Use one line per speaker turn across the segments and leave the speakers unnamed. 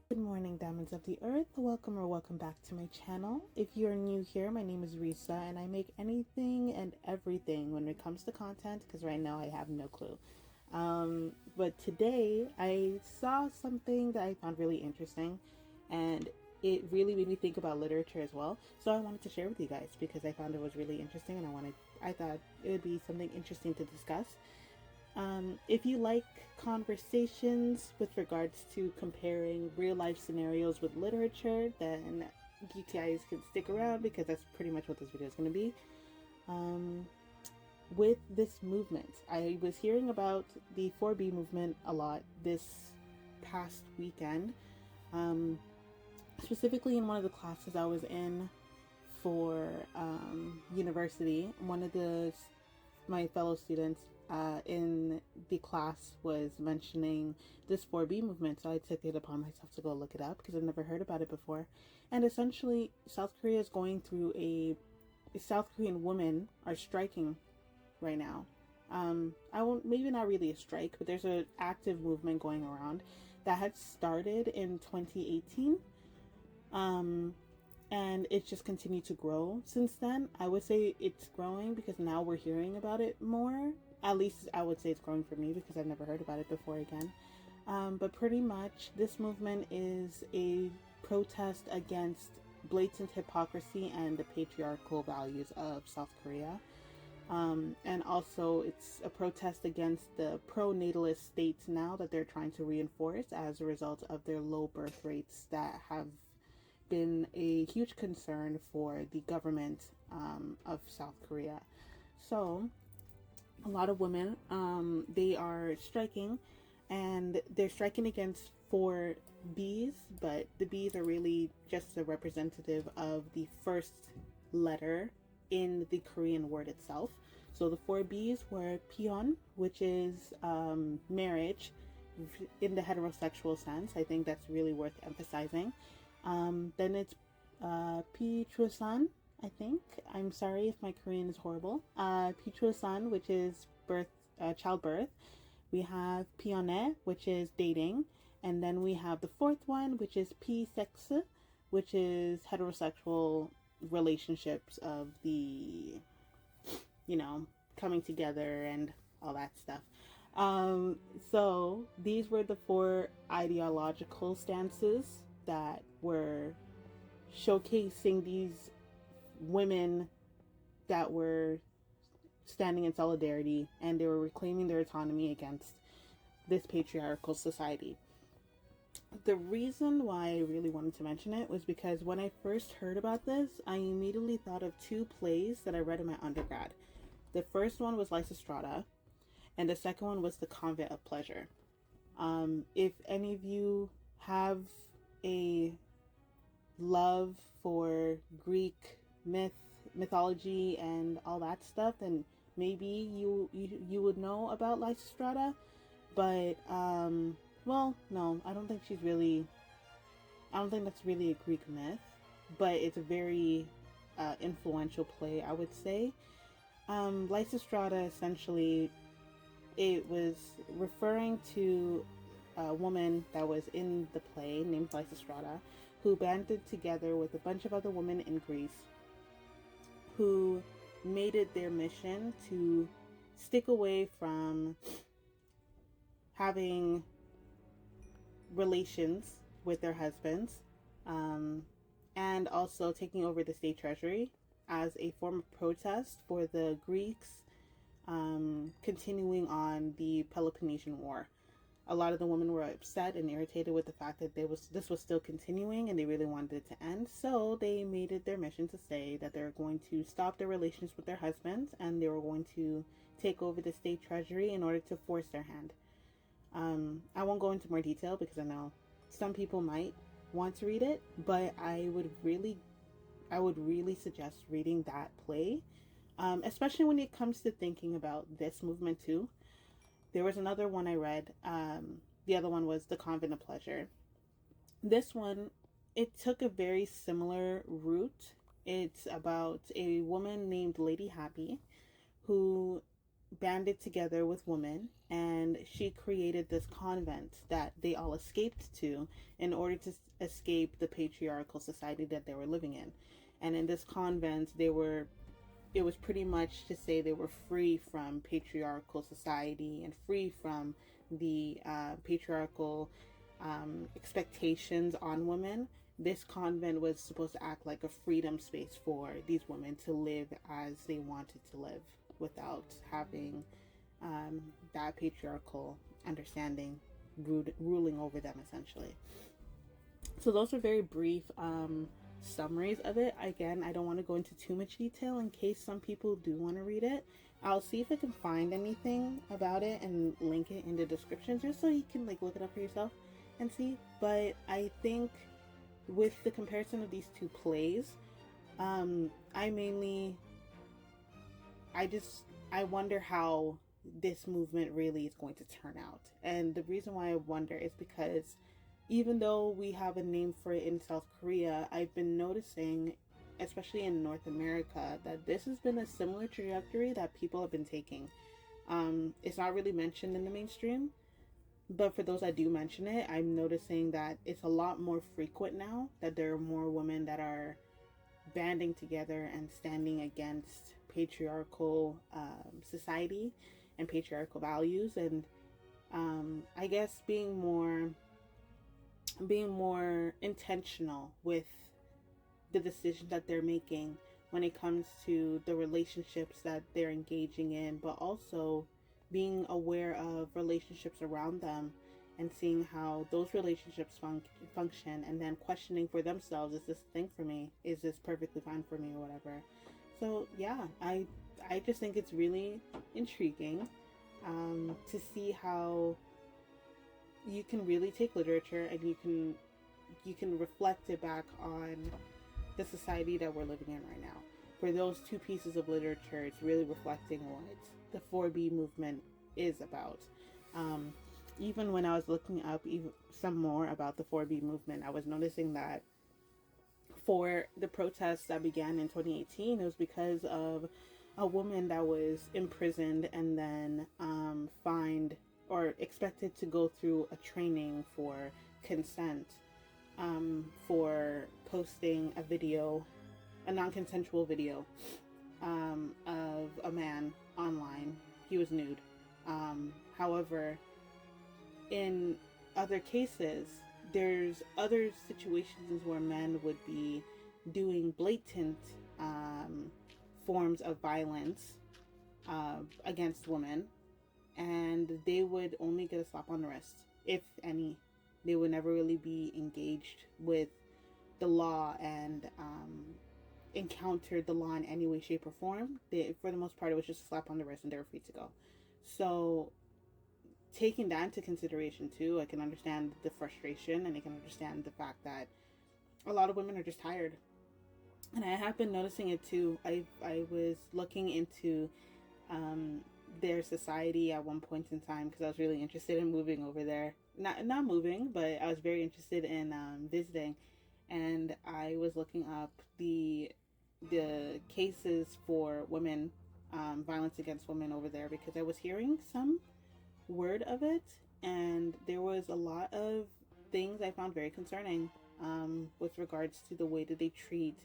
Good morning, Diamonds of the Earth. Welcome or welcome back to my channel. If you're new here, my name is Risa, and I make anything and everything when it comes to content, because right now I have no clue. But today I saw something that I found really interesting, and it really made me think about literature as well. So I wanted to share with you guys because I found it was really interesting, and I thought it would be something interesting to discuss. If you like conversations with regards to comparing real life scenarios with literature, then you guys can stick around because that's pretty much what this video is going to be. With this movement, I was hearing about the 4B movement a lot this past weekend, specifically in one of the classes I was in for university. One of my fellow students in the class was mentioning this 4B movement, so I took it upon myself to go look it up because I've never heard about it before. And essentially, South Korea is going through South Korean women are striking right now. I won't, maybe not really a strike, but there's an active movement going around that had started in 2018. And it's just continued to grow since then. I would say it's growing because now we're hearing about it more. At least I would say it's growing for me because I've never heard about it before again. But pretty much this movement is a protest against blatant hypocrisy and the patriarchal values of South Korea. And also it's a protest against the pro-natalist states now that they're trying to reinforce as a result of their low birth rates that have been a huge concern for the government of South Korea. So a lot of women, they are striking, and they're striking against 4Bs, but the Bs are really just a representative of the first letter in the Korean word itself. So the 4Bs were Pyeon, which is marriage in the heterosexual sense. I think that's really worth emphasizing. Then it's Pichusan, I think. I'm sorry if my Korean is horrible. Pichusan, which is childbirth. We have Pyeone, which is dating. And then we have the fourth one, which is P-sex, which is heterosexual relationships of the, coming together and all that stuff. So these were the 4 ideological stances that were showcasing these women that were standing in solidarity, and they were reclaiming their autonomy against this patriarchal society. The reason why I really wanted to mention it was because when I first heard about this, I immediately thought of 2 plays that I read in my undergrad. The first one was Lysistrata, and the second one was the Convent of Pleasure. If any of you have a love for Greek mythology and all that stuff, then maybe you would know about Lysistrata. But well, no, I don't think that's really a Greek myth, but it's a very influential play, I would say. Lysistrata, essentially, it was referring to a woman that was in the play named Lysistrata, who banded together with a bunch of other women in Greece who made it their mission to stick away from having relations with their husbands, and also taking over the state treasury as a form of protest for the Greeks continuing on the Peloponnesian War. A lot of the women were upset and irritated with the fact that this was still continuing, and they really wanted it to end. So they made it their mission to say that they're going to stop their relations with their husbands, and they were going to take over the state treasury in order to force their hand. I won't go into more detail because I know some people might want to read it, but I would really suggest reading that play, especially when it comes to thinking about this movement too. There was another one I read. The other one was The Convent of Pleasure. This one it took a very similar route. It's about a woman named Lady Happy who banded together with women, and she created this convent that they all escaped to in order to escape the patriarchal society that they were living in. And in this convent, it was pretty much to say they were free from patriarchal society and free from the patriarchal expectations on women. This convent was supposed to act like a freedom space for these women to live as they wanted to live without having that patriarchal understanding ruling over them, essentially. So those are very brief summaries of it. Again, I don't want to go into too much detail in case some people do want to read it. I'll see if I can find anything about it and link it in the description just so you can like look it up for yourself and see. But I think with the comparison of these two plays, I mainly I wonder how this movement really is going to turn out. And the reason why I wonder is because even though we have a name for it in South Korea, I've been noticing, especially in North America, that this has been a similar trajectory that people have been taking. It's not really mentioned in the mainstream, but for those that do mention it, I'm noticing that it's a lot more frequent now, that there are more women that are banding together and standing against patriarchal society and patriarchal values, and I guess being more intentional with the decisions that they're making when it comes to the relationships that they're engaging in, but also being aware of relationships around them and seeing how those relationships function, and then questioning for themselves, is this a thing for me? Is this perfectly fine for me, or whatever? So yeah, I just think it's really intriguing to see how you can really take literature and you can reflect it back on the society that we're living in right now. For those two pieces of literature, it's really reflecting what the 4B movement is about. Even when I was looking up some more about the 4B movement, I was noticing that for the protests that began in 2018, it was because of a woman that was imprisoned and then fined or expected to go through a training for consent, for posting a video, a non-consensual video of a man online. He was nude. However, in other cases, there's other situations where men would be doing blatant forms of violence against women, and they would only get a slap on the wrist, if any. They would never really be engaged with the law and encountered the law in any way, shape, or form. For the most part, it was just a slap on the wrist and they were free to go. So taking that into consideration too, I can understand the frustration, and I can understand the fact that a lot of women are just tired. And I have been noticing it too. I was looking into their society at one point in time because I was really interested in moving over there. Not moving, but I was very interested in visiting, and I was looking up the cases for women, violence against women over there, because I was hearing some word of it, and there was a lot of things I found very concerning with regards to the way that they treat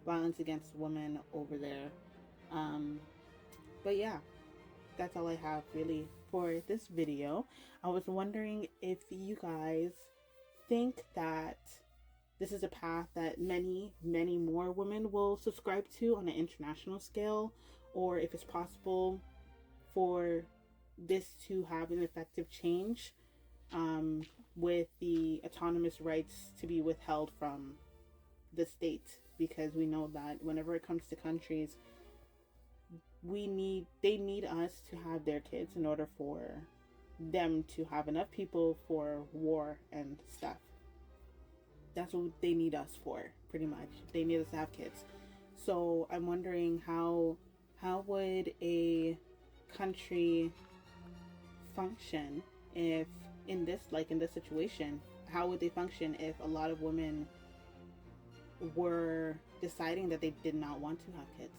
violence against women over there. But yeah, that's all I have really for this video. I was wondering if you guys think that this is a path that many more women will subscribe to on an international scale, or if it's possible for this to have an effective change with the autonomous rights to be withheld from the state, because we know that whenever it comes to countries, they need us to have their kids in order for them to have enough people for war and stuff. That's what they need us for, pretty much. They need us to have kids. So I'm wondering how would a country function if in this situation, how would they function if a lot of women were deciding that they did not want to have kids?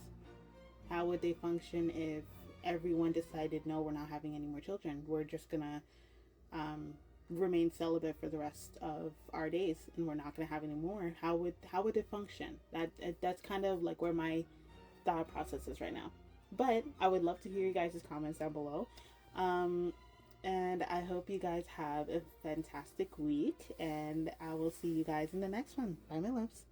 How would they function if everyone decided, no, we're not having any more children? We're just gonna remain celibate for the rest of our days, and we're not gonna have any more. How would it function? That's kind of like where my thought process is right now. But I would love to hear you guys' comments down below. Um, and I hope you guys have a fantastic week, and I will see you guys in the next one. Bye, my loves.